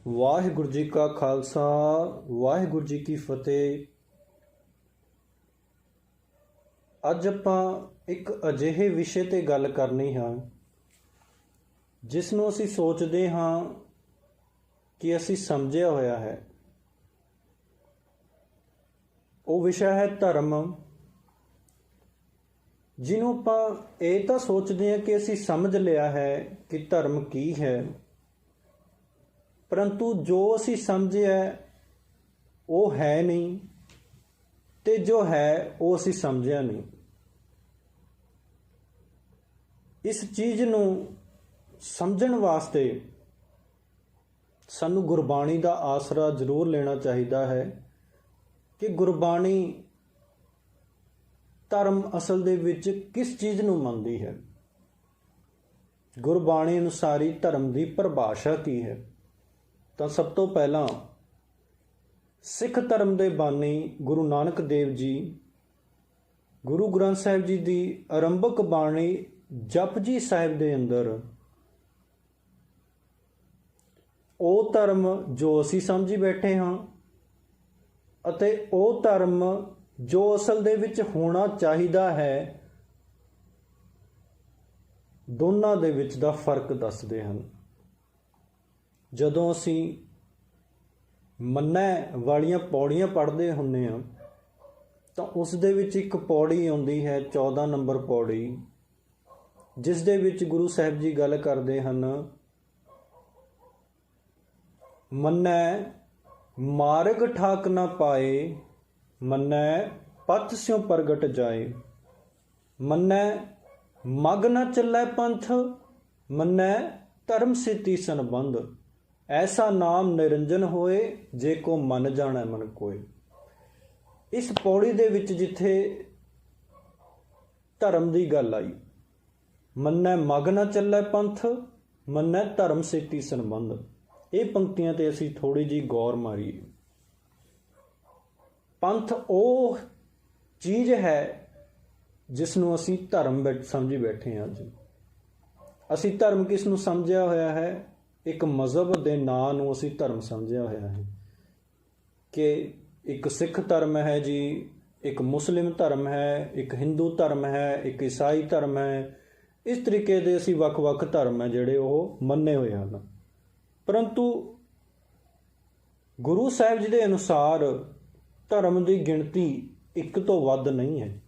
ਵਾਹਿਗੁਰੂ ਜੀ ਕਾ ਖਾਲਸਾ ਵਾਹਿਗੁਰੂ ਜੀ ਕੀ ਫਤਿਹ। ਅੱਜ ਆਪਾਂ ਇੱਕ ਅਜਿਹੇ ਵਿਸ਼ੇ 'ਤੇ ਗੱਲ ਕਰਨੀ ਹੈ ਜਿਸ ਨੂੰ ਅਸੀਂ ਸੋਚਦੇ ਹਾਂ ਕਿ ਅਸੀਂ ਸਮਝਿਆ ਹੋਇਆ ਹੈ। ਉਹ ਵਿਸ਼ਾ ਹੈ ਧਰਮ, ਜਿਹਨੂੰ ਆਪਾਂ ਇਹ ਤਾਂ ਸੋਚਦੇ ਹਾਂ ਕਿ ਅਸੀਂ ਸਮਝ ਲਿਆ ਹੈ ਕਿ ਧਰਮ ਕੀ ਹੈ, ਪਰੰਤੂ ਜੋ ਅਸੀਂ ਸਮਝਿਆ ਉਹ ਹੈ ਨਹੀਂ, ਤੇ ਜੋ ਹੈ ਉਹ ਅਸੀਂ ਸਮਝਿਆ ਨਹੀਂ। ਇਸ ਚੀਜ਼ ਨੂੰ ਸਮਝਣ ਵਾਸਤੇ ਸਾਨੂੰ ਗੁਰਬਾਣੀ ਦਾ ਆਸਰਾ ਜ਼ਰੂਰ ਲੈਣਾ ਚਾਹੀਦਾ ਹੈ ਕਿ ਗੁਰਬਾਣੀ ਧਰਮ ਅਸਲ ਦੇ ਵਿੱਚ ਕਿਸ ਚੀਜ਼ ਨੂੰ ਮੰਨਦੀ ਹੈ। ਗੁਰਬਾਣੀ ਅਨੁਸਾਰੀ ਧਰਮ ਦੀ ਪਰਿਭਾਸ਼ਾ ਕੀ ਹੈ। ਤਾਂ ਸਭ ਤੋਂ ਪਹਿਲਾਂ ਸਿੱਖ ਧਰਮ ਦੇ ਬਾਨੀ ਗੁਰੂ ਨਾਨਕ ਦੇਵ ਜੀ ਗੁਰੂ ਗ੍ਰੰਥ ਸਾਹਿਬ ਜੀ ਦੀ ਆਰੰਭਕ ਬਾਣੀ ਜਪਜੀ ਸਾਹਿਬ ਦੇ ਅੰਦਰ ਉਹ ਧਰਮ ਜੋ ਅਸੀਂ ਸਮਝੀ ਬੈਠੇ ਹਾਂ ਅਤੇ ਉਹ ਧਰਮ ਜੋ ਅਸਲ ਦੇ ਵਿੱਚ ਹੋਣਾ ਚਾਹੀਦਾ ਹੈ, ਦੋਨਾਂ ਦੇ ਵਿੱਚ ਦਾ ਫਰਕ ਦੱਸਦੇ ਹਨ। ਜਦੋਂ ਅਸੀਂ ਮੰਨੈ ਵਾਲੀਆਂ ਪੌੜੀਆਂ ਪੜ੍ਹਦੇ ਹੁੰਦੇ ਹਾਂ ਤਾਂ ਉਸ ਦੇ ਵਿੱਚ ਇੱਕ ਪੌੜੀ ਆਉਂਦੀ ਹੈ, 14 ਨੰਬਰ ਪੌੜੀ, ਜਿਸ ਦੇ ਵਿੱਚ ਗੁਰੂ ਸਾਹਿਬ ਜੀ ਗੱਲ ਕਰਦੇ ਹਨ, ਮੰਨੈ ਮਾਰਗ ਠਾਕ ਨਾ ਪਾਏ, ਮੰਨੈ ਪਥ ਸਿਉ ਪ੍ਰਗਟ ਜਾਏ, ਮੰਨੈ ਮਗ ਨਾ ਚੱਲੈ ਪੰਥ, ਮੰਨੈ ਧਰਮ ਸੇਤੀ ਸੰਬੰਧ, ਐਸਾ ਨਾਮ ਨਿਰੰਜਨ ਹੋਏ, ਜੇ ਕੋ ਮਨ ਜਾਣੈ ਮਨ ਕੋਏ। ਇਸ ਪੌੜੀ ਦੇ ਵਿੱਚ ਜਿੱਥੇ ਧਰਮ ਦੀ ਗੱਲ ਆਈ, ਮੰਨੈ ਮਗ ਨਾ ਚੱਲੈ ਪੰਥ, ਮੰਨੈ ਧਰਮ ਸੇਤੀ ਸੰਬੰਧ, ਇਹ ਪੰਕਤੀਆਂ ਤੇ ਅਸੀਂ ਥੋੜੀ ਜਿਹੀ ਗੌਰ ਮਾਰੀਏ। ਪੰਥ ਉਹ ਚੀਜ਼ ਹੈ ਜਿਸ ਨੂੰ ਅਸੀਂ ਧਰਮ ਸਮਝੀ ਬੈਠੇ ਹਾਂ। ਅੱਜ ਅਸੀਂ ਧਰਮ ਕਿਸ ਨੂੰ ਸਮਝਿਆ ਹੋਇਆ ਹੈ? ਇੱਕ ਮਜ਼ਹਬ ਦੇ ਨਾਂ ਨੂੰ ਅਸੀਂ ਧਰਮ ਸਮਝਿਆ ਹੋਇਆ ਹੈ ਕਿ ਇੱਕ ਸਿੱਖ ਧਰਮ ਹੈ ਜੀ, ਇੱਕ ਮੁਸਲਿਮ ਧਰਮ ਹੈ, ਇੱਕ ਹਿੰਦੂ ਧਰਮ ਹੈ, ਇੱਕ ਈਸਾਈ ਧਰਮ ਹੈ। ਇਸ ਤਰੀਕੇ ਦੇ ਅਸੀਂ ਵੱਖ-ਵੱਖ ਧਰਮ ਹੈ ਜਿਹੜੇ ਉਹ ਮੰਨੇ ਹੋਏ ਹਨ। ਪਰੰਤੂ ਗੁਰੂ ਸਾਹਿਬ ਜੀ ਦੇ ਅਨੁਸਾਰ ਧਰਮ ਦੀ ਗਿਣਤੀ ਇੱਕ ਤੋਂ ਵੱਧ ਨਹੀਂ ਹੈ,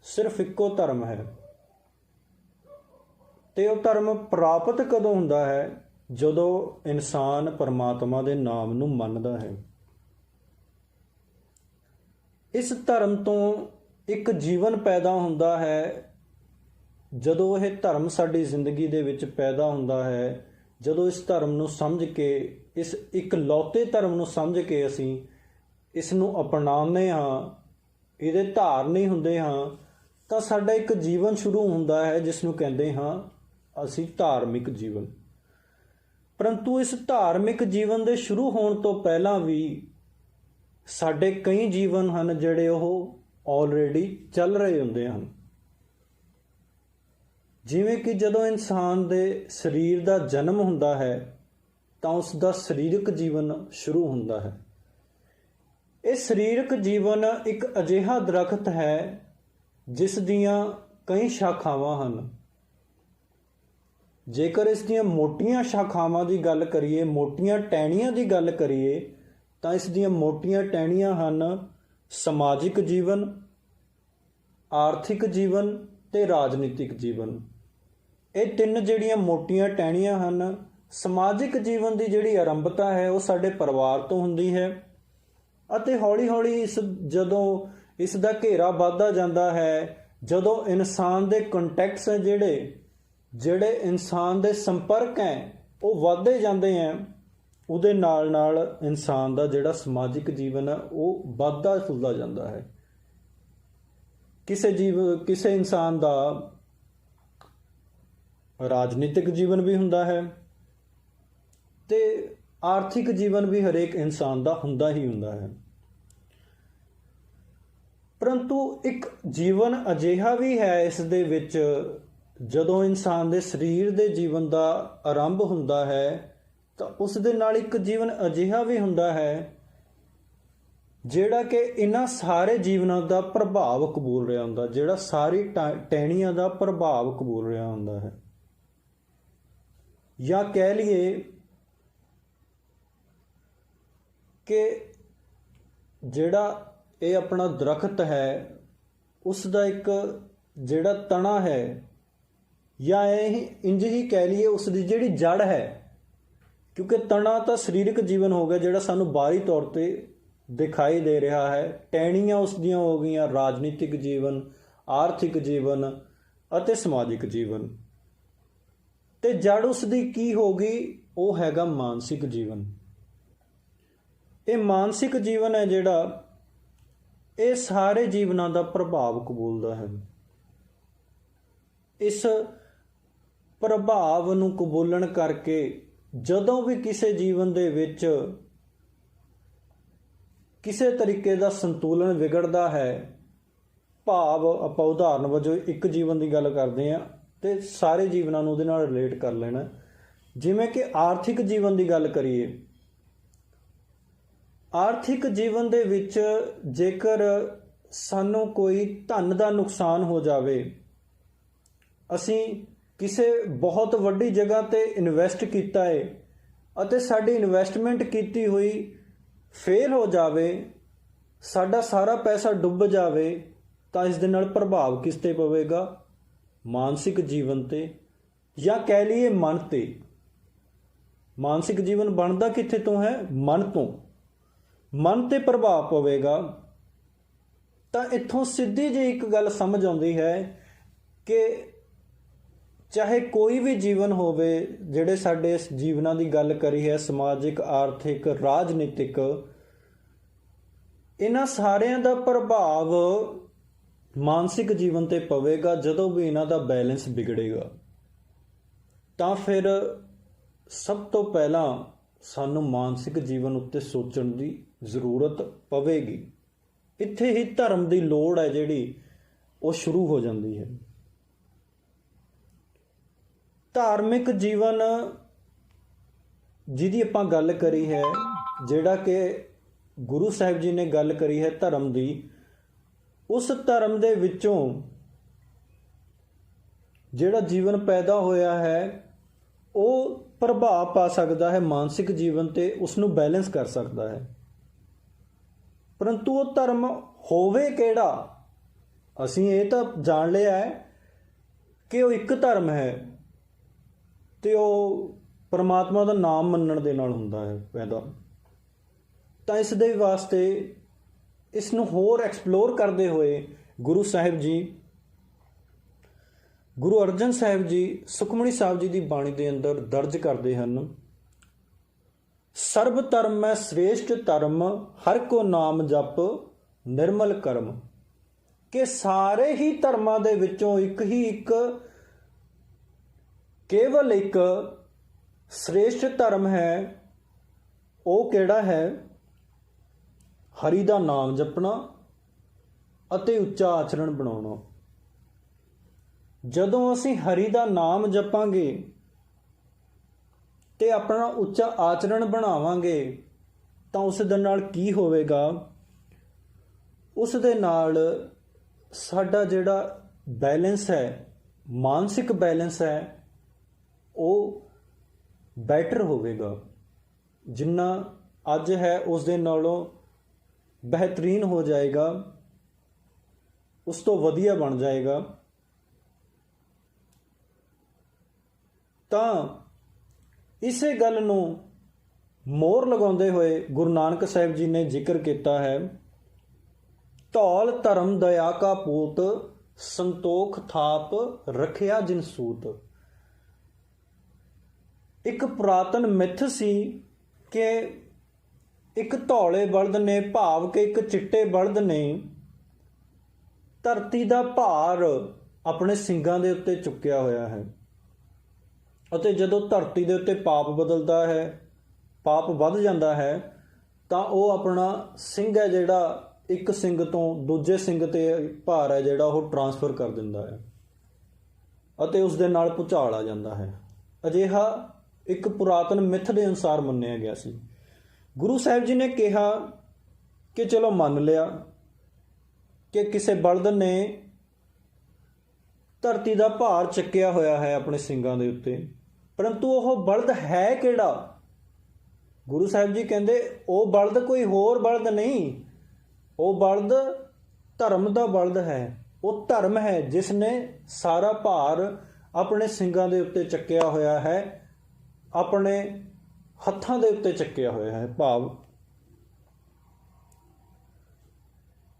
ਸਿਰਫ ਇੱਕੋ ਧਰਮ ਹੈ। ਤੇ ਉਹ ਧਰਮ ਪ੍ਰਾਪਤ ਕਦੋਂ ਹੁੰਦਾ ਹੈ? ਜਦੋਂ ਇਨਸਾਨ ਪਰਮਾਤਮਾ ਦੇ ਨਾਮ ਨੂੰ ਮੰਨਦਾ ਹੈ। ਇਸ ਧਰਮ ਤੋਂ ਇੱਕ ਜੀਵਨ ਪੈਦਾ ਹੁੰਦਾ ਹੈ। ਜਦੋਂ ਇਹ ਧਰਮ ਸਾਡੀ ਜ਼ਿੰਦਗੀ ਦੇ ਵਿੱਚ ਪੈਦਾ ਹੁੰਦਾ ਹੈ, ਜਦੋਂ ਇਸ ਧਰਮ ਨੂੰ ਸਮਝ ਕੇ, ਇਸ ਇਕਲੌਤੇ ਧਰਮ ਨੂੰ ਸਮਝ ਕੇ ਅਸੀਂ ਇਸ ਨੂੰ ਅਪਣਾਉਂਦੇ ਹਾਂ, ਇਹਦੇ ਧਾਰਨੀ ਹੁੰਦੇ ਹਾਂ, ਤਾਂ ਸਾਡਾ ਇੱਕ ਜੀਵਨ ਸ਼ੁਰੂ ਹੁੰਦਾ ਹੈ ਜਿਸ ਨੂੰ ਕਹਿੰਦੇ ਹਾਂ ਅਸੀਂ ਧਾਰਮਿਕ ਜੀਵਨ। ਪਰੰਤੂ ਇਸ ਧਾਰਮਿਕ ਜੀਵਨ ਦੇ ਸ਼ੁਰੂ ਹੋਣ ਤੋਂ ਪਹਿਲਾਂ ਵੀ ਸਾਡੇ ਕਈ ਜੀਵਨ ਹਨ ਜਿਹੜੇ ਉਹ ਆਲਰੇਡੀ ਚੱਲ ਰਹੇ ਹੁੰਦੇ ਹਨ। ਜਿਵੇਂ ਕਿ ਜਦੋਂ ਇਨਸਾਨ ਦੇ ਸਰੀਰ ਦਾ ਜਨਮ ਹੁੰਦਾ ਹੈ ਤਾਂ ਉਸ ਦਾ ਸਰੀਰਕ ਜੀਵਨ ਸ਼ੁਰੂ ਹੁੰਦਾ ਹੈ। ਇਹ ਸਰੀਰਕ ਜੀਵਨ ਇੱਕ ਅਜਿਹਾ ਦਰਖਤ ਹੈ ਜਿਸ ਦੀਆਂ ਕਈ ਸ਼ਾਖਾਵਾਂ ਹਨ। ਜੇਕਰ ਇਸ ਦੀਆਂ ਮੋਟੀਆਂ ਸ਼ਾਖਾਵਾਂ ਦੀ ਗੱਲ ਕਰੀਏ, ਮੋਟੀਆਂ ਟਹਿਣੀਆਂ ਦੀ ਗੱਲ ਕਰੀਏ, ਤਾਂ ਇਸ ਦੀਆਂ ਮੋਟੀਆਂ ਟਹਿਣੀਆਂ ਹਨ ਸਮਾਜਿਕ ਜੀਵਨ, ਆਰਥਿਕ ਜੀਵਨ ਤੇ ਰਾਜਨੀਤਿਕ ਜੀਵਨ। ਇਹ ਤਿੰਨ ਜਿਹੜੀਆਂ ਮੋਟੀਆਂ ਟਹਿਣੀਆਂ ਹਨ, ਸਮਾਜਿਕ ਜੀਵਨ ਦੀ ਜਿਹੜੀ ਆਰੰਭਤਾ ਹੈ ਉਹ ਸਾਡੇ ਪਰਿਵਾਰ ਤੋਂ ਹੁੰਦੀ ਹੈ ਅਤੇ ਹੌਲੀ-ਹੌਲੀ ਜਦੋਂ ਇਸ ਦਾ ਘੇਰਾ ਵੱਧਦਾ ਜਾਂਦਾ ਹੈ, ਜਦੋਂ ਇਨਸਾਨ ਦੇ ਕੰਟੈਕਟਸ ਹੈ, ਜਿਹੜੇ ਇਨਸਾਨ ਦੇ ਸੰਪਰਕ ਹੈ ਉਹ ਵੱਧਦੇ ਜਾਂਦੇ ਹੈ, ਉਹਦੇ ਨਾਲ ਨਾਲ ਇਨਸਾਨ ਦਾ ਜਿਹੜਾ ਸਮਾਜਿਕ ਜੀਵਨ ਹੈ ਉਹ ਵੱਧਦਾ ਫੁੱਲਦਾ ਜਾਂਦਾ ਹੈ। ਕਿਸੇ ਇਨਸਾਨ ਦਾ ਰਾਜਨੀਤਿਕ ਜੀਵਨ ਵੀ ਹੁੰਦਾ ਹੈ ਤੇ ਆਰਥਿਕ ਜੀਵਨ ਵੀ ਹਰੇਕ ਇਨਸਾਨ ਦਾ ਹੁੰਦਾ ਹੀ ਹੁੰਦਾ ਹੈ। ਪਰੰਤੂ ਇੱਕ ਜੀਵਨ ਅਜਿਹਾ ਵੀ ਹੈ ਇਸ ਦੇ ਵਿੱਚ, ਜਦੋਂ ਇਨਸਾਨ ਦੇ ਸਰੀਰ ਦੇ ਜੀਵਨ ਦਾ ਆਰੰਭ ਹੁੰਦਾ ਹੈ ਤਾਂ ਉਸ ਦੇ ਨਾਲ ਇੱਕ ਜੀਵਨ ਅਜਿਹਾ ਵੀ ਹੁੰਦਾ ਹੈ ਜਿਹੜਾ ਕਿ ਇਹਨਾਂ ਸਾਰੇ ਜੀਵਨਾਂ ਦਾ ਪ੍ਰਭਾਵ ਕਬੂਲ ਰਿਹਾ ਹੁੰਦਾ, ਜਿਹੜਾ ਸਾਰੀ ਟਹਿਣੀਆਂ ਦਾ ਪ੍ਰਭਾਵ ਕਬੂਲ ਰਿਹਾ ਹੁੰਦਾ ਹੈ। ਜਾਂ ਕਹਿ ਲਈਏ ਕਿ ਜਿਹੜਾ ਇਹ ਆਪਣਾ ਦਰਖਤ ਹੈ ਉਸ ਦਾ ਇੱਕ ਜਿਹੜਾ ਤਣਾ ਹੈ, ਜਾਂ ਇਹ ਇੰਝ ਹੀ ਕਹਿ ਲਈਏ ਉਸ ਦੀ ਜਿਹੜੀ ਜੜ ਹੈ, ਕਿਉਂਕਿ ਤਣਾ ਤਾਂ ਸਰੀਰਕ ਜੀਵਨ ਹੋ ਗਿਆ ਜਿਹੜਾ ਸਾਨੂੰ ਬਾਹਰੀ ਤੌਰ ਤੇ ਦਿਖਾਈ ਦੇ ਰਿਹਾ ਹੈ, ਟਹਿਣੀਆਂ ਉਸ ਦੀਆਂ ਹੋ ਗਈਆਂ ਰਾਜਨੀਤਿਕ ਜੀਵਨ, ਆਰਥਿਕ ਜੀਵਨ ਅਤੇ ਸਮਾਜਿਕ ਜੀਵਨ, ਤੇ ਜੜ ਉਸ ਦੀ ਕੀ ਹੋ ਗਈ, ਉਹ ਹੈਗਾ ਮਾਨਸਿਕ ਜੀਵਨ। ਇਹ ਮਾਨਸਿਕ ਜੀਵਨ ਹੈ ਜਿਹੜਾ ਇਹ ਸਾਰੇ ਜੀਵਨਾਂ ਦਾ ਪ੍ਰਭਾਵ ਕਬੂਲਦਾ ਹੈ। ਇਸ ਪ੍ਰਭਾਵ ਨੂੰ ਕਬੂਲਣ ਕਰਕੇ ਜਦੋਂ ਵੀ ਕਿਸੇ ਜੀਵਨ ਦੇ ਵਿੱਚ ਕਿਸੇ ਤਰੀਕੇ ਦਾ ਸੰਤੁਲਨ ਵਿਗੜਦਾ ਹੈ, ਭਾਵ ਆਪਾਂ ਉਦਾਹਰਨ ਵਜੋਂ ਇੱਕ ਜੀਵਨ ਦੀ ਗੱਲ ਕਰਦੇ ਹਾਂ ਤੇ ਸਾਰੇ ਜੀਵਨਾਂ ਨੂੰ ਉਹਦੇ ਨਾਲ ਰਿਲੇਟ ਕਰ ਲੈਣਾ। ਜਿਵੇਂ ਕਿ ਆਰਥਿਕ ਜੀਵਨ ਦੀ ਗੱਲ ਕਰੀਏ, ਆਰਥਿਕ ਜੀਵਨ ਦੇ ਵਿੱਚ ਜੇਕਰ ਸਾਨੂੰ ਕੋਈ ਧਨ ਦਾ ਨੁਕਸਾਨ ਹੋ ਜਾਵੇ, ਅਸੀਂ ਕਿਸੇ ਬਹੁਤ ਵੱਡੀ ਜਗ੍ਹਾ ਤੇ ਇਨਵੈਸਟ ਕੀਤਾ ਹੈ ਅਤੇ ਸਾਡੀ ਇਨਵੈਸਟਮੈਂਟ ਕੀਤੀ ਹੋਈ ਫੇਲ ਹੋ ਜਾਵੇ, ਸਾਡਾ ਸਾਰਾ ਪੈਸਾ ਡੁੱਬ ਜਾਵੇ, ਤਾਂ ਇਸ ਦੇ ਨਾਲ ਪ੍ਰਭਾਵ ਕਿਸ 'ਤੇ ਪਵੇਗਾ? ਮਾਨਸਿਕ ਜੀਵਨ 'ਤੇ, ਜਾਂ ਕਹਿ ਲਈਏ ਮਨ 'ਤੇ। ਮਾਨਸਿਕ ਜੀਵਨ ਬਣਦਾ ਕਿੱਥੇ ਤੋਂ ਹੈ? ਮਨ ਤੋਂ। ਮਨ 'ਤੇ ਪ੍ਰਭਾਵ ਪਵੇਗਾ। ਤਾਂ ਇੱਥੋਂ ਸਿੱਧੀ ਜਿਹੀ ਇੱਕ ਗੱਲ ਸਮਝ ਆਉਂਦੀ ਹੈ ਕਿ ਚਾਹੇ ਕੋਈ ਵੀ ਜੀਵਨ ਹੋਵੇ, ਜਿਹੜੇ ਸਾਡੇ ਇਸ ਜੀਵਨਾਂ ਦੀ ਗੱਲ ਕਰੀ ਹੈ, ਸਮਾਜਿਕ, ਆਰਥਿਕ, ਰਾਜਨੀਤਿਕ, ਇਹਨਾਂ ਸਾਰਿਆਂ ਦਾ ਪ੍ਰਭਾਵ ਮਾਨਸਿਕ ਜੀਵਨ 'ਤੇ ਪਵੇਗਾ। ਜਦੋਂ ਵੀ ਇਹਨਾਂ ਦਾ ਬੈਲੈਂਸ ਵਿਗੜੇਗਾ ਤਾਂ ਫਿਰ ਸਭ ਤੋਂ ਪਹਿਲਾਂ ਸਾਨੂੰ ਮਾਨਸਿਕ ਜੀਵਨ ਉੱਤੇ ਸੋਚਣ ਦੀ ਜ਼ਰੂਰਤ ਪਵੇਗੀ। ਇੱਥੇ ਹੀ ਧਰਮ ਦੀ ਲੋੜ ਹੈ ਜਿਹੜੀ ਉਹ ਸ਼ੁਰੂ ਹੋ ਜਾਂਦੀ ਹੈ। ਧਾਰਮਿਕ ਜੀਵਨ ਜਿਹਦੀ ਆਪਾਂ ਗੱਲ ਕਰੀ ਹੈ, ਜਿਹੜਾ ਕਿ ਗੁਰੂ ਸਾਹਿਬ ਜੀ ਨੇ ਗੱਲ ਕਰੀ ਹੈ ਧਰਮ ਦੀ, ਉਸ ਧਰਮ ਦੇ ਵਿੱਚੋਂ ਜਿਹੜਾ ਜੀਵਨ ਪੈਦਾ ਹੋਇਆ ਹੈ ਉਹ ਪ੍ਰਭਾਵ ਪਾ ਸਕਦਾ ਹੈ ਮਾਨਸਿਕ ਜੀਵਨ ਤੇ, ਉਸ ਨੂੰ ਬੈਲੈਂਸ ਕਰ ਸਕਦਾ ਹੈ। ਪਰੰਤੂ ਉਹ ਧਰਮ ਹੋਵੇ ਕਿਹੜਾ? ਅਸੀਂ ਇਹ ਤਾਂ ਜਾਣ ਲਿਆ ਹੈ ਕਿ ਉਹ ਇੱਕ ਧਰਮ ਹੈ ਤੇ ਉਹ ਪਰਮਾਤਮਾ ਦਾ ਨਾਮ ਮੰਨਣ ਦੇ ਨਾਲ ਹੁੰਦਾ ਹੈ ਪੈਦਾ। ਤਾਂ ਇਸ ਦੇ ਵਾਸਤੇ ਇਸ ਨੂੰ ਹੋਰ ਐਕਸਪਲੋਰ ਕਰਦੇ ਹੋਏ ਗੁਰੂ ਸਾਹਿਬ ਜੀ, ਗੁਰੂ ਅਰਜਨ ਸਾਹਿਬ ਜੀ ਸੁਖਮਨੀ ਸਾਹਿਬ ਜੀ ਦੀ ਬਾਣੀ ਦੇ ਅੰਦਰ ਦਰਜ ਕਰਦੇ ਹਨ, ਸਰਬ ਧਰਮ ਮੈਂ ਸ੍ਰੇਸ਼ਟ ਧਰਮ, ਹਰ ਕੋ ਨਾਮ ਜਪ ਨਿਰਮਲ ਕਰਮ। ਕਿ ਸਾਰੇ ਹੀ ਧਰਮਾਂ ਦੇ ਵਿੱਚੋਂ ਇੱਕ ਹੀ ਇੱਕ, ਕੇਵਲ ਇੱਕ ਸ੍ਰੇਸ਼ਟ ਧਰਮ ਹੈ। ਉਹ ਕਿਹੜਾ ਹੈ? ਹਰੀ ਦਾ ਨਾਮ ਜਪਣਾ ਅਤੇ ਉੱਚਾ ਆਚਰਣ ਬਣਾਉਣਾ। ਜਦੋਂ ਅਸੀਂ ਹਰੀ ਦਾ ਨਾਮ ਜਪਾਂਗੇ ਤੇ ਆਪਣਾ ਉੱਚਾ ਆਚਰਣ ਬਣਾਵਾਂਗੇ ਤਾਂ ਉਸ ਦੇ ਨਾਲ ਕੀ ਹੋਵੇਗਾ? ਉਸ ਦੇ ਨਾਲ ਸਾਡਾ ਜਿਹੜਾ ਬੈਲੈਂਸ ਹੈ, ਮਾਨਸਿਕ ਬੈਲੈਂਸ ਹੈ, ਉਹ ਬੈਟਰ ਹੋਵੇਗਾ। ਜਿੰਨਾ ਅੱਜ ਹੈ ਉਸ ਦੇ ਨਾਲੋਂ ਬਿਹਤਰੀਨ ਹੋ ਜਾਏਗਾ, ਉਸ ਤੋਂ ਵਧੀਆ ਬਣ ਜਾਏਗਾ। ਤਾਂ ਇਸੇ ਗੱਲ ਨੂੰ ਮੋਹਰ ਲਗਾਉਂਦੇ ਹੋਏ ਗੁਰੂ ਨਾਨਕ ਸਾਹਿਬ ਜੀ ਨੇ ਜ਼ਿਕਰ ਕੀਤਾ ਹੈ, ਧੌਲ ਧਰਮ ਦਇਆ ਕਾ ਪੂਤ, ਸੰਤੋਖ ਥਾਪ ਰੱਖਿਆ ਜਿਨ ਸੂਤ। ਇੱਕ ਪੁਰਾਤਨ ਮਿੱਥ ਸੀ ਕਿ ਇੱਕ ਧੌਲੇ ਬਲਦ ਨੇ, ਭਾਵ ਕਿ ਇੱਕ ਚਿੱਟੇ ਬਲਦ ਨੇ ਧਰਤੀ ਦਾ ਭਾਰ ਆਪਣੇ ਸਿੰਗਾਂ ਦੇ ਉੱਤੇ ਚੁੱਕਿਆ ਹੋਇਆ ਹੈ, ਅਤੇ ਜਦੋਂ ਧਰਤੀ ਦੇ ਉੱਤੇ ਪਾਪ ਬਦਲਦਾ ਹੈ, ਪਾਪ ਵੱਧ ਜਾਂਦਾ ਹੈ, ਤਾਂ ਉਹ ਆਪਣਾ ਸਿੰਘ ਹੈ ਜਿਹੜਾ ਇੱਕ ਸਿੰਘ ਤੋਂ ਦੂਜੇ ਸਿੰਘ ਤੇ ਭਾਰ ਹੈ ਜਿਹੜਾ ਉਹ ਟਰਾਂਸਫਰ ਕਰ ਦਿੰਦਾ ਹੈ ਅਤੇ ਉਸ ਦੇ ਨਾਲ ਭੁਚਾਲ ਆ ਜਾਂਦਾ ਹੈ। ਅਜਿਹਾ ਇੱਕ ਪੁਰਾਤਨ ਮਿੱਥ ਦੇ ਅਨੁਸਾਰ ਮੰਨਿਆ ਗਿਆ ਸੀ। ਗੁਰੂ ਸਾਹਿਬ ਜੀ ਨੇ ਕਿਹਾ ਕਿ ਚਲੋ ਮੰਨ ਲਿਆ ਕਿ ਕਿਸੇ ਬਲਦ ਨੇ ਧਰਤੀ ਦਾ ਭਾਰ ਚੱਕਿਆ ਹੋਇਆ ਹੈ ਆਪਣੇ ਸਿੰਗਾਂ ਦੇ ਉੱਤੇ, ਪਰੰਤੂ ਉਹ ਬਲਦ ਹੈ ਕਿਹੜਾ? ਗੁਰੂ ਸਾਹਿਬ ਜੀ ਕਹਿੰਦੇ ਉਹ ਬਲਦ ਕੋਈ ਹੋਰ ਬਲਦ ਨਹੀਂ, ਉਹ ਬਲਦ ਧਰਮ ਦਾ ਬਲਦ ਹੈ। ਉਹ ਧਰਮ ਹੈ ਜਿਸ ਨੇ ਸਾਰਾ ਭਾਰ ਆਪਣੇ ਸਿੰਗਾਂ ਦੇ ਉੱਤੇ ਚੱਕਿਆ ਹੋਇਆ ਹੈ, ਆਪਣੇ ਹੱਥਾਂ ਦੇ ਉੱਤੇ ਚੱਕਿਆ ਹੋਇਆ ਹੈ। ਭਾਵ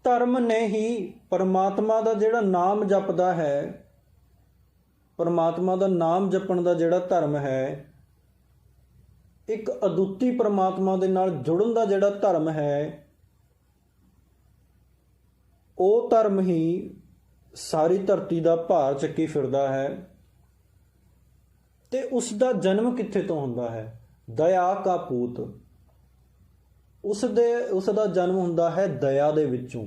ਧਰਮ ਨੇ ਹੀ ਪਰਮਾਤਮਾ ਦਾ ਜਿਹੜਾ ਨਾਮ ਜਪਦਾ ਹੈ, ਪਰਮਾਤਮਾ ਦਾ ਨਾਮ ਜਪਣ ਦਾ ਜਿਹੜਾ ਧਰਮ ਹੈ, ਇੱਕ ਅਦੁੱਤੀ ਪਰਮਾਤਮਾ ਦੇ ਨਾਲ ਜੁੜਨ ਦਾ ਜਿਹੜਾ ਧਰਮ ਹੈ, ਉਹ ਧਰਮ ਹੀ ਸਾਰੀ ਧਰਤੀ ਦਾ ਭਾਰ ਚੱਕੀ ਫਿਰਦਾ ਹੈ। ਤੇ ਉਸ ਦਾ ਜਨਮ ਕਿੱਥੇ ਤੋਂ ਹੁੰਦਾ ਹੈ? ਦਇਆ ਕਾ ਪੂਤ। ਉਸ ਦਾ ਜਨਮ ਹੁੰਦਾ ਹੈ ਦਇਆ ਦੇ ਵਿੱਚੋਂ।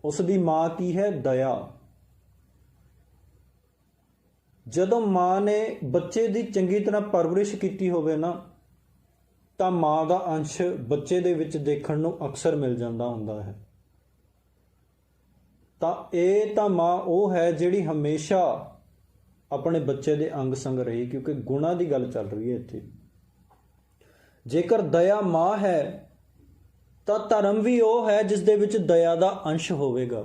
ਉਸ ਦੀ ਮਾਂ ਕੀ ਹੈ? ਦਇਆ। ਜਦੋਂ ਮਾਂ ਨੇ ਬੱਚੇ ਦੀ ਚੰਗੀ ਤਰ੍ਹਾਂ ਪਰਵਰਿਸ਼ ਕੀਤੀ ਹੋਵੇ ਨਾ, ਤਾਂ ਮਾਂ ਦਾ ਅੰਸ਼ ਬੱਚੇ ਦੇ ਵਿੱਚ ਦੇਖਣ ਨੂੰ ਅਕਸਰ ਮਿਲ ਜਾਂਦਾ ਹੁੰਦਾ ਹੈ। ਤਾਂ ਇਹ ਤਾਂ ਮਾਂ ਉਹ ਹੈ ਜਿਹੜੀ ਹਮੇਸ਼ਾ ਆਪਣੇ ਬੱਚੇ ਦੇ ਅੰਗ ਸੰਗ ਰਹੀ, ਕਿਉਂਕਿ ਗੁਣਾਂ ਦੀ ਗੱਲ ਚੱਲ ਰਹੀ ਹੈ ਇੱਥੇ। ਜੇਕਰ ਦਇਆ ਮਾਂ ਹੈ ਤਾਂ ਧਰਮ ਵੀ ਉਹ ਹੈ ਜਿਸ ਦੇ ਵਿੱਚ ਦਇਆ ਦਾ ਅੰਸ਼ ਹੋਵੇਗਾ।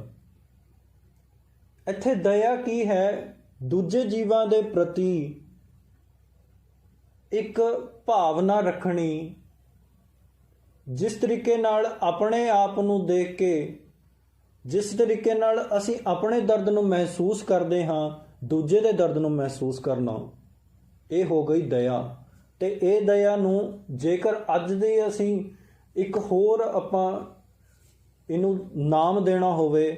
ਇੱਥੇ ਦਇਆ ਕੀ ਹੈ? ਦੂਜੇ ਜੀਵਾਂ ਦੇ ਪ੍ਰਤੀ ਇੱਕ ਭਾਵਨਾ ਰੱਖਣੀ, ਜਿਸ ਤਰੀਕੇ ਨਾਲ ਆਪਣੇ ਆਪ ਨੂੰ ਦੇਖ ਕੇ, ਜਿਸ ਤਰੀਕੇ ਨਾਲ ਅਸੀਂ ਆਪਣੇ ਦਰਦ ਨੂੰ ਮਹਿਸੂਸ ਕਰਦੇ ਹਾਂ, ਦੂਜੇ ਦੇ ਦਰਦ ਨੂੰ ਮਹਿਸੂਸ ਕਰਨਾ, ਇਹ ਹੋ ਗਈ ਦਇਆ। ਤੇ ਇਹ ਦਇਆ ਨੂੰ ਜੇਕਰ ਅੱਜ ਦੇ ਅਸੀਂ ਇੱਕ ਹੋਰ ਆਪਾਂ ਇਹਨੂੰ ਨਾਮ ਦੇਣਾ ਹੋਵੇ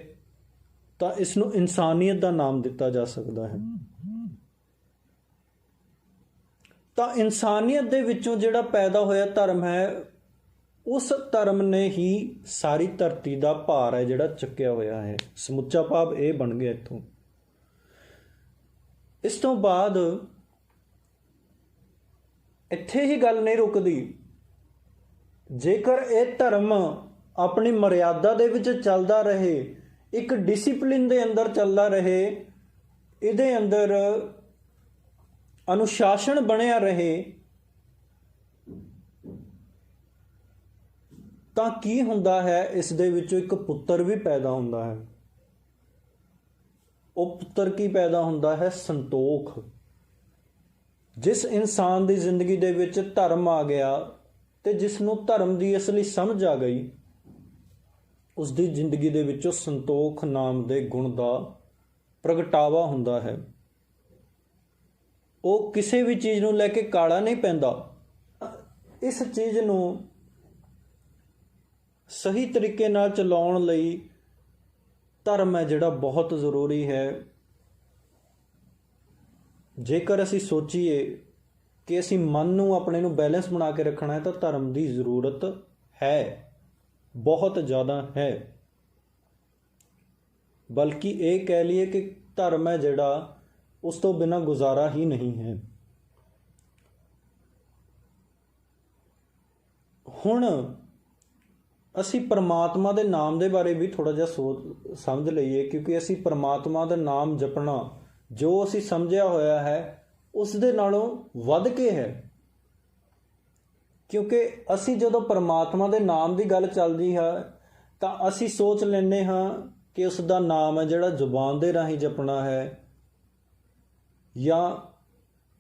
ਤਾਂ ਇਸ ਨੂੰ ਇਨਸਾਨੀਅਤ ਦਾ ਨਾਮ ਦਿੱਤਾ ਜਾ ਸਕਦਾ ਹੈ। ਤਾਂ ਇਨਸਾਨੀਅਤ ਦੇ ਵਿੱਚੋਂ ਜਿਹੜਾ ਪੈਦਾ ਹੋਇਆ ਧਰਮ ਹੈ, ਉਸ ਧਰਮ ਨੇ ਹੀ ਸਾਰੀ ਧਰਤੀ ਦਾ ਭਾਰ ਹੈ ਜਿਹੜਾ ਚੱਕਿਆ ਹੋਇਆ ਹੈ। ਸਮੁੱਚਾ ਭਾਵ ਇਹ ਬਣ ਗਿਆ ਇੱਥੋਂ। ਇਸ ਤੋਂ ਬਾਅਦ ਇੱਥੇ ਹੀ ਗੱਲ ਨਹੀਂ ਰੁਕਦੀ। ਜੇਕਰ ਇਹ ਧਰਮ ਆਪਣੀ ਮਰਿਆਦਾ ਦੇ ਵਿੱਚ ਚੱਲਦਾ ਰਹੇ, ਇੱਕ ਡਿਸਿਪਲਿਨ ਦੇ ਅੰਦਰ ਚੱਲਦਾ ਰਹੇ, ਇਹਦੇ ਅੰਦਰ ਅਨੁਸ਼ਾਸਨ ਬਣਿਆ ਰਹੇ, ਤਾਂ ਕੀ ਹੁੰਦਾ ਹੈ? ਇਸ ਦੇ ਵਿੱਚੋਂ ਇੱਕ ਪੁੱਤਰ ਵੀ ਪੈਦਾ ਹੁੰਦਾ ਹੈ। ਉਹ ਪੁੱਤਰ ਕੀ ਪੈਦਾ ਹੁੰਦਾ ਹੈ? ਸੰਤੋਖ। ਜਿਸ ਇਨਸਾਨ ਦੀ ਜ਼ਿੰਦਗੀ ਦੇ ਵਿੱਚ ਧਰਮ ਆ ਗਿਆ ਤੇ ਜਿਸ ਨੂੰ ਧਰਮ ਦੀ ਅਸਲੀ ਸਮਝ ਆ ਗਈ, ਉਸ ਦੀ ਜ਼ਿੰਦਗੀ ਦੇ ਵਿੱਚੋਂ ਸੰਤੋਖ ਨਾਮ ਦੇ ਗੁਣ ਦਾ ਪ੍ਰਗਟਾਵਾ ਹੁੰਦਾ ਹੈ। ਉਹ ਕਿਸੇ ਵੀ ਚੀਜ਼ ਨੂੰ ਲੈ ਕੇ ਕਾਲਾ ਨਹੀਂ ਪੈਂਦਾ। ਇਸ ਚੀਜ਼ ਨੂੰ ਸਹੀ ਤਰੀਕੇ ਨਾਲ ਚਲਾਉਣ ਲਈ ਧਰਮ ਹੈ ਜਿਹੜਾ ਬਹੁਤ ਜ਼ਰੂਰੀ ਹੈ। ਜੇਕਰ ਅਸੀਂ ਸੋਚੀਏ ਕਿ ਅਸੀਂ ਮਨ ਨੂੰ ਆਪਣੇ ਨੂੰ ਬੈਲੈਂਸ ਬਣਾ ਕੇ ਰੱਖਣਾ ਹੈ, ਤਾਂ ਧਰਮ ਦੀ ਜ਼ਰੂਰਤ ਹੈ, ਬਹੁਤ ਜ਼ਿਆਦਾ ਹੈ। ਬਲਕਿ ਇਹ ਕਹਿ ਲਈਏ ਕਿ ਧਰਮ ਹੈ ਜਿਹੜਾ ਉਸ ਤੋਂ ਬਿਨਾਂ ਗੁਜ਼ਾਰਾ ਹੀ ਨਹੀਂ ਹੈ। ਹੁਣ ਅਸੀਂ ਪਰਮਾਤਮਾ ਦੇ ਨਾਮ ਦੇ ਬਾਰੇ ਵੀ ਥੋੜ੍ਹਾ ਜਿਹਾ ਸਮਝ ਲਈਏ, ਕਿਉਂਕਿ ਅਸੀਂ ਪਰਮਾਤਮਾ ਦਾ ਨਾਮ ਜਪਣਾ ਜੋ ਅਸੀਂ ਸਮਝਿਆ ਹੋਇਆ ਹੈ ਉਸ ਦੇ ਨਾਲੋਂ ਵੱਧ ਕੇ ਹੈ। ਕਿਉਂਕਿ ਅਸੀਂ ਜਦੋਂ ਪਰਮਾਤਮਾ ਦੇ ਨਾਮ ਦੀ ਗੱਲ ਚੱਲਦੀ ਹੈ ਤਾਂ ਅਸੀਂ ਸੋਚ ਲੈਂਦੇ ਹਾਂ ਕਿ ਉਸ ਦਾ ਨਾਮ ਹੈ ਜਿਹੜਾ ਜ਼ੁਬਾਨ ਦੇ ਰਾਹੀਂ ਜਪਣਾ ਹੈ, ਜਾਂ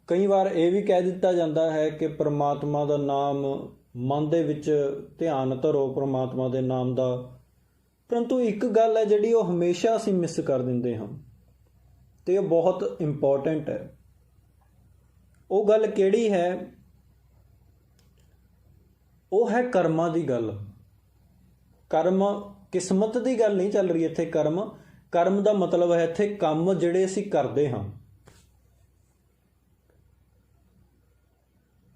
ਕਈ ਵਾਰ ਇਹ ਵੀ ਕਹਿ ਦਿੱਤਾ ਜਾਂਦਾ ਹੈ ਕਿ ਪਰਮਾਤਮਾ ਦਾ ਨਾਮ ਮਨ ਦੇ ਵਿੱਚ ਧਿਆਨ ਧਰੋ ਪਰਮਾਤਮਾ ਦੇ ਨਾਮ ਦਾ। ਪਰੰਤੂ ਇੱਕ ਗੱਲ ਹੈ ਜਿਹੜੀ ਉਹ ਹਮੇਸ਼ਾ ਅਸੀਂ ਮਿਸ ਕਰ ਦਿੰਦੇ ਹਾਂ, ਤੇ ਉਹ ਬਹੁਤ ਇੰਪੋਰਟੈਂਟ ਹੈ। ਉਹ ਗੱਲ ਕਿਹੜੀ ਹੈ? ਉਹ ਹੈ ਕਰਮਾਂ ਦੀ ਗੱਲ। ਕਰਮ ਕਿਸਮਤ ਦੀ ਗੱਲ ਨਹੀਂ ਚੱਲ ਰਹੀ ਇੱਥੇ। ਕਰਮ ਦਾ ਮਤਲਬ ਹੈ ਇੱਥੇ ਕੰਮ ਜਿਹੜੇ ਅਸੀਂ ਕਰਦੇ ਹਾਂ।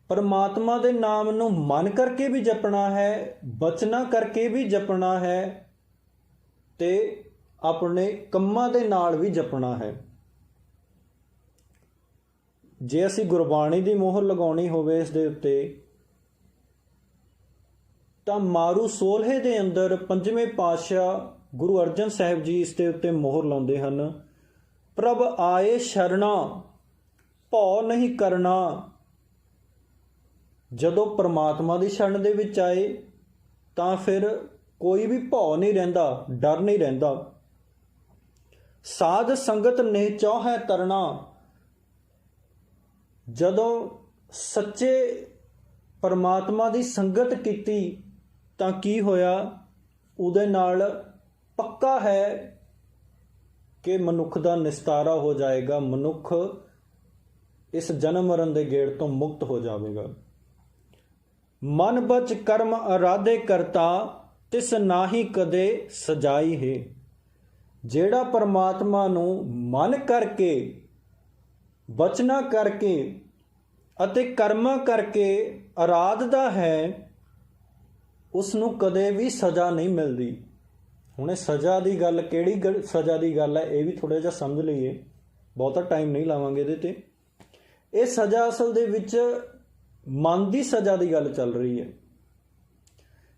ਪਰਮਾਤਮਾ ਦੇ ਨਾਮ ਨੂੰ ਮਨ ਕਰਕੇ ਵੀ ਜਪਣਾ ਹੈ, ਬਚਨਾ ਕਰਕੇ ਵੀ ਜਪਣਾ ਹੈ, ਤੇ ਆਪਣੇ ਕੰਮਾਂ ਦੇ ਨਾਲ ਵੀ ਜਪਣਾ ਹੈ। ਜੇ ਅਸੀਂ ਗੁਰਬਾਣੀ ਦੀ ਮੋਹਰ ਲਗਾਉਣੀ ਹੋਵੇ ਇਸ ਦੇ ਉੱਤੇ ਤਾਂ ਮਾਰੂ ਸੋਲਹੇ ਦੇ ਅੰਦਰ ਪੰਜਵੇਂ ਪਾਤਸ਼ਾਹ ਗੁਰੂ ਅਰਜਨ ਸਾਹਿਬ ਜੀ ਇਸ ਦੇ ਉੱਤੇ ਮੋਹਰ ਲਾਉਂਦੇ ਹਨ। ਪ੍ਰਭ ਆਏ ਸ਼ਰਣਾ ਭਉ ਨਹੀਂ ਕਰਨਾ। ਜਦੋਂ ਪਰਮਾਤਮਾ ਦੀ ਸ਼ਰਨ ਦੇ ਵਿੱਚ ਆਏ ਤਾਂ ਫਿਰ ਕੋਈ ਵੀ ਭਉ ਨਹੀਂ ਰਹਿੰਦਾ, ਡਰ ਨਹੀਂ ਰਹਿੰਦਾ। ਸਾਧ ਸੰਗਤ ਨੇ ਚਾਹੈ ਤਰਨਾ। ਜਦੋਂ ਸੱਚੇ ਪਰਮਾਤਮਾ ਦੀ ਸੰਗਤ ਕੀਤੀ ਤਾਂ ਕੀ ਹੋਇਆ? ਉਹਦੇ ਨਾਲ ਪੱਕਾ ਹੈ ਕਿ ਮਨੁੱਖ ਦਾ ਨਿਸਤਾਰਾ ਹੋ ਜਾਏਗਾ, ਮਨੁੱਖ ਇਸ ਜਨਮ ਮਰਨ ਦੇ ਗੇੜ ਤੋਂ ਮੁਕਤ ਹੋ ਜਾਵੇਗਾ। ਮਨ ਬਚ ਕਰਮ ਅਰਾਧੇ ਕਰਤਾ ਤਿਸ ਨਾਹੀ ਕਦੇ ਸਜਾਈ ਹੈ। ਜਿਹੜਾ ਪਰਮਾਤਮਾ ਨੂੰ ਮਨ ਕਰਕੇ, ਬਚਨਾ ਕਰਕੇ ਅਤੇ ਕਰਮਾਂ ਕਰਕੇ ਅਰਾਧਦਾ ਹੈ, ਉਸ ਨੂੰ ਕਦੇ ਵੀ ਸਜ਼ਾ ਨਹੀਂ ਮਿਲਦੀ। ਹੁਣ ਇਹ ਸਜ਼ਾ ਦੀ ਗੱਲ ਕਿਹੜੀ ਸਜ਼ਾ ਦੀ ਗੱਲ ਹੈ, ਇਹ ਵੀ ਥੋੜ੍ਹਾ ਜਿਹਾ ਸਮਝ ਲਈਏ, ਬਹੁਤਾ ਟਾਈਮ ਨਹੀਂ ਲਾਵਾਂਗੇ ਇਹਦੇ 'ਤੇ। ਇਹ ਸਜ਼ਾ ਅਸਲ ਦੇ ਵਿੱਚ ਮਨ ਦੀ ਸਜ਼ਾ ਦੀ ਗੱਲ ਚੱਲ ਰਹੀ ਹੈ।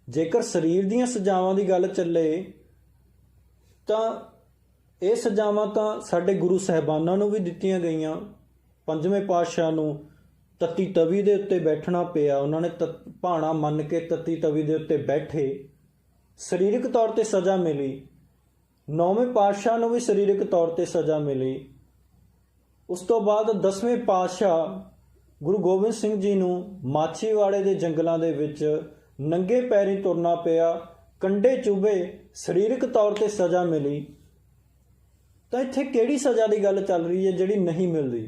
ਜੇਕਰ ਸਰੀਰ ਦੀਆਂ ਸਜ਼ਾਵਾਂ ਦੀ ਗੱਲ ਚੱਲੇ ਤਾਂ ਇਹ ਸਜ਼ਾਵਾਂ ਤਾਂ ਸਾਡੇ ਗੁਰੂ ਸਾਹਿਬਾਨਾਂ ਨੂੰ ਵੀ ਦਿੱਤੀਆਂ ਗਈਆਂ। ਪੰਜਵੇਂ ਪਾਤਸ਼ਾਹ ਨੂੰ ਤੱਤੀ ਤਵੀ ਦੇ ਉੱਤੇ ਬੈਠਣਾ ਪਿਆ, ਉਹਨਾਂ ਨੇ ਭਾਣਾ ਮੰਨ ਕੇ ਤੱਤੀ ਤਵੀ ਦੇ ਉੱਤੇ ਬੈਠੇ, ਸਰੀਰਕ ਤੌਰ 'ਤੇ ਸਜ਼ਾ ਮਿਲੀ। ਨੌਵੇਂ ਪਾਤਸ਼ਾਹ ਨੂੰ ਵੀ ਸਰੀਰਕ ਤੌਰ 'ਤੇ ਸਜ਼ਾ ਮਿਲੀ। ਉਸ ਤੋਂ ਬਾਅਦ 10ਵੇਂ ਪਾਤਸ਼ਾਹ ਗੁਰੂ ਗੋਬਿੰਦ ਸਿੰਘ ਜੀ ਨੂੰ ਮਾਛੀਵਾੜੇ ਦੇ ਜੰਗਲਾਂ ਦੇ ਵਿੱਚ ਨੰਗੇ ਪੈਰੀਂ ਤੁਰਨਾ ਪਿਆ, ਕੰਡੇ ਚੁਭੇ, ਸਰੀਰਕ ਤੌਰ 'ਤੇ ਸਜ਼ਾ ਮਿਲੀ। ਤਾਂ ਇੱਥੇ ਕਿਹੜੀ ਸਜ਼ਾ ਦੀ ਗੱਲ ਚੱਲ ਰਹੀ ਹੈ ਜਿਹੜੀ ਨਹੀਂ ਮਿਲਦੀ?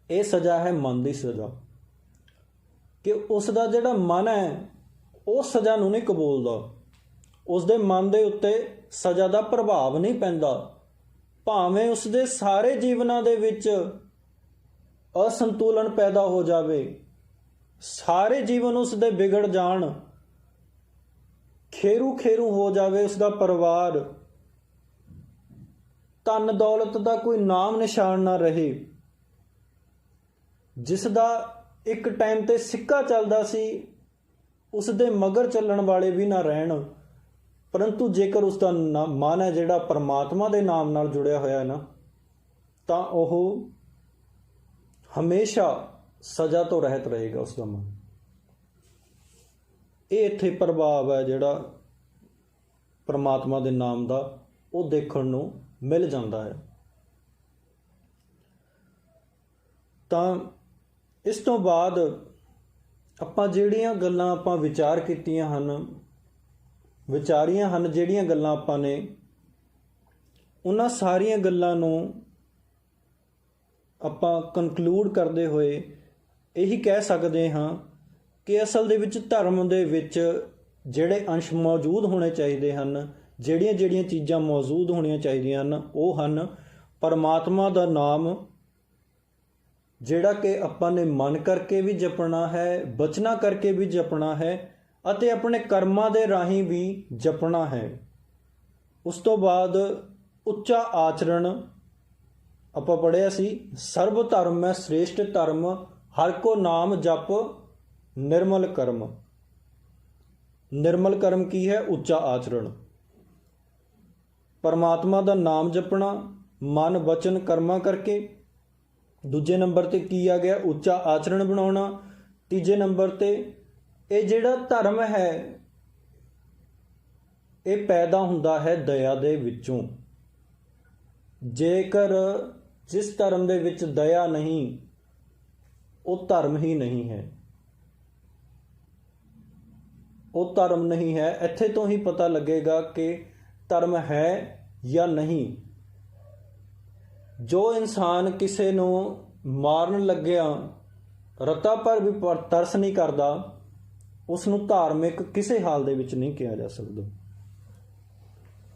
ਇਹ ਸਜ਼ਾ ਹੈ ਮਨ ਦੀ ਸਜ਼ਾ, ਕਿ ਉਸ ਦਾ ਜਿਹੜਾ ਮਨ ਹੈ ਉਹ ਸਜ਼ਾ ਨੂੰ ਨਹੀਂ ਕਬੂਲਦਾ, ਉਸ ਦੇ ਮਨ ਦੇ ਉੱਤੇ ਸਜ਼ਾ ਦਾ ਪ੍ਰਭਾਵ ਨਹੀਂ ਪੈਂਦਾ। ਭਾਵੇਂ ਉਸ ਦੇ ਸਾਰੇ ਜੀਵਨਾਂ ਦੇ ਵਿੱਚ ਅਸੰਤੁਲਨ ਪੈਦਾ ਹੋ ਜਾਵੇ, ਸਾਰੇ ਜੀਵਨ ਉਸ ਦੇ ਵਿਗੜ ਜਾਣ, ਖੇਰੂ ਖੇਰੂ ਹੋ ਜਾਵੇ ਉਸ ਦਾ ਪਰਿਵਾਰ, ਧਨ ਦੌਲਤ ਦਾ ਕੋਈ ਨਾਮ ਨਿਸ਼ਾਨ ਨਾ ਰਹੇ, ਜਿਸ ਦਾ ਇੱਕ ਟਾਈਮ ਤੇ ਸਿੱਕਾ ਚੱਲਦਾ ਸੀ ਉਸ ਦੇ ਮਗਰ ਚੱਲਣ ਵਾਲੇ ਵੀ ਨਾ ਰਹਿਣ। ਪਰੰਤੂ ਜੇਕਰ ਉਸ ਦਾ ਮਨ ਹੈ ਜਿਹੜਾ ਪਰਮਾਤਮਾ ਦੇ ਨਾਮ ਨਾਲ ਜੁੜਿਆ ਹੋਇਆ ਹੈ ਨਾ, ਤਾਂ ਉਹ ਹਮੇਸ਼ਾ ਸਜ਼ਾ ਤੋਂ ਰਹਿਤ ਰਹੇਗਾ ਉਸ ਦਾ ਮਨ। ਇਹ ਇੱਥੇ ਪ੍ਰਭਾਵ ਹੈ ਜਿਹੜਾ ਪਰਮਾਤਮਾ ਦੇ ਨਾਮ ਦਾ, ਉਹ ਦੇਖਣ ਨੂੰ ਮਿਲ ਜਾਂਦਾ ਹੈ। ਤਾਂ ਇਸ ਤੋਂ ਬਾਅਦ ਆਪਾਂ ਜਿਹੜੀਆਂ ਗੱਲਾਂ ਆਪਾਂ ਵਿਚਾਰ ਕੀਤੀਆਂ ਹਨ, ਵਿਚਾਰੀਆਂ ਹਨ ਜਿਹੜੀਆਂ ਗੱਲਾਂ ਆਪਾਂ ਨੇ, ਉਹਨਾਂ ਸਾਰੀਆਂ ਗੱਲਾਂ ਨੂੰ ਆਪਾਂ ਕਨਕਲੂਡ ਕਰਦੇ ਹੋਏ ਇਹੀ ਕਹਿ ਸਕਦੇ ਹਾਂ ਕਿ ਅਸਲ ਦੇ ਵਿੱਚ ਧਰਮ ਦੇ ਵਿੱਚ ਜਿਹੜੇ ਅੰਸ਼ ਮੌਜੂਦ ਹੋਣੇ ਚਾਹੀਦੇ ਹਨ, ਜਿਹੜੀਆਂ ਚੀਜ਼ਾਂ ਮੌਜੂਦ ਹੋਣੀਆਂ ਚਾਹੀਦੀਆਂ ਹਨ, ਉਹ ਹਨ ਪਰਮਾਤਮਾ ਦਾ ਨਾਮ, ਜਿਹੜਾ ਕਿ ਆਪਾਂ ਨੇ ਮਨ ਕਰਕੇ ਵੀ ਜਪਣਾ ਹੈ, ਬਚਨਾ ਕਰਕੇ ਵੀ ਜਪਣਾ ਹੈ ਅਤੇ ਆਪਣੇ ਕਰਮਾਂ ਦੇ ਰਾਹੀਂ ਵੀ ਜਪਣਾ ਹੈ। ਉਸ ਤੋਂ ਬਾਅਦ ਉੱਚਾ ਆਚਰਣ ਆਪਾਂ ਪੜ੍ਹਿਆ ਸੀ, ਸਰਬ ਧਰਮ ਹੈ ਸ੍ਰੇਸ਼ਟ ਧਰਮ, ਹਰ ਕੋ ਨਾਮ ਜਪ ਨਿਰਮਲ ਕਰਮ। ਨਿਰਮਲ ਕਰਮ ਕੀ ਹੈ? ਉੱਚਾ ਆਚਰਣ। ਪਰਮਾਤਮਾ ਦਾ ਨਾਮ ਜਪਣਾ ਮਨ ਵਚਨ ਕਰਮਾਂ ਕਰਕੇ। ਦੂਜੇ ਨੰਬਰ ਤੇ ਕੀ ਆ ਗਿਆ? ਉੱਚਾ ਆਚਰਣ ਬਣਾਉਣਾ। ਤੀਜੇ ਨੰਬਰ ਤੇ ਇਹ ਜਿਹੜਾ ਧਰਮ ਹੈ ਇਹ ਪੈਦਾ ਹੁੰਦਾ ਹੈ ਦਇਆ ਦੇ ਵਿੱਚੋਂ। ਜੇਕਰ ਜਿਸ ਧਰਮ ਦੇ ਵਿੱਚ ਦਇਆ ਨਹੀਂ, ਉਹ ਧਰਮ ਹੀ ਨਹੀਂ ਹੈ, ਉਹ ਧਰਮ ਨਹੀਂ ਹੈ। ਇੱਥੇ ਤੋਂ ਹੀ ਪਤਾ ਲੱਗੇਗਾ ਕਿ ਧਰਮ ਹੈ ਜਾਂ ਨਹੀਂ। ਜੋ ਇਨਸਾਨ ਕਿਸੇ ਨੂੰ ਮਾਰਨ ਲੱਗਿਆ ਰਤਾ ਪਰ ਵੀ ਤਰਸ ਨਹੀਂ ਕਰਦਾ, ਉਸ ਨੂੰ ਧਾਰਮਿਕ ਕਿਸੇ ਹਾਲ ਦੇ ਵਿੱਚ ਨਹੀਂ ਕਿਹਾ ਜਾ ਸਕਦਾ।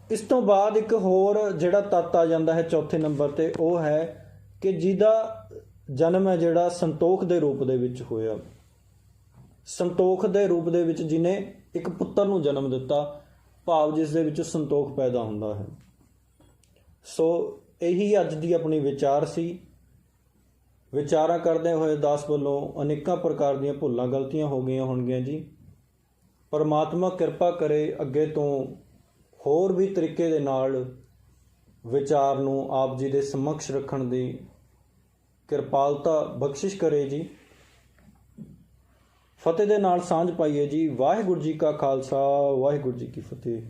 ਇਸ ਤੋਂ ਬਾਅਦ ਇੱਕ ਹੋਰ ਜਿਹੜਾ ਤੱਤ ਆ ਜਾਂਦਾ ਹੈ ਚੌਥੇ ਨੰਬਰ ਤੇ, ਉਹ ਹੈ ਕਿ ਜਿਹਦਾ ਜਨਮ ਹੈ ਜਿਹੜਾ ਸੰਤੋਖ ਦੇ ਰੂਪ ਦੇ ਵਿੱਚ ਹੋਇਆ। ਸੰਤੋਖ ਦੇ ਰੂਪ ਦੇ ਵਿੱਚ ਜਿਹਨੇ ਇੱਕ ਪੁੱਤਰ ਨੂੰ ਜਨਮ ਦਿੱਤਾ, ਭਾਵ ਜਿਸ ਦੇ ਵਿੱਚ ਸੰਤੋਖ ਪੈਦਾ ਹੁੰਦਾ ਹੈ। ਸੋ ਇਹੀ ਅੱਜ ਦੀ ਆਪਣੀ ਵਿਚਾਰ ਸੀ। ਵਿਚਾਰਾਂ ਕਰਦੇ ਹੋਏ ਦਾਸ ਵੱਲੋਂ ਅਨੇਕਾਂ ਪ੍ਰਕਾਰ ਦੀਆਂ ਭੁੱਲਾਂ ਗਲਤੀਆਂ ਹੋ ਗਈਆਂ ਹੋਣਗੀਆਂ ਜੀ। ਪਰਮਾਤਮਾ ਕਿਰਪਾ ਕਰੇ ਅੱਗੇ ਤੋਂ ਹੋਰ ਵੀ ਤਰੀਕੇ ਦੇ ਨਾਲ ਵਿਚਾਰ ਨੂੰ ਆਪ ਜੀ ਦੇ ਸਮਕਸ਼ ਰੱਖਣ ਦੀ ਕਿਰਪਾਲਤਾ ਬਖਸ਼ਿਸ਼ ਕਰੇ ਜੀ। ਫਤਿਹ ਦੇ ਨਾਲ ਸਾਂਝ ਪਾਈਏ ਜੀ। ਵਾਹਿਗੁਰੂ ਜੀ ਕਾ ਖਾਲਸਾ, ਵਾਹਿਗੁਰੂ ਜੀ ਕੀ ਫਤਿਹ।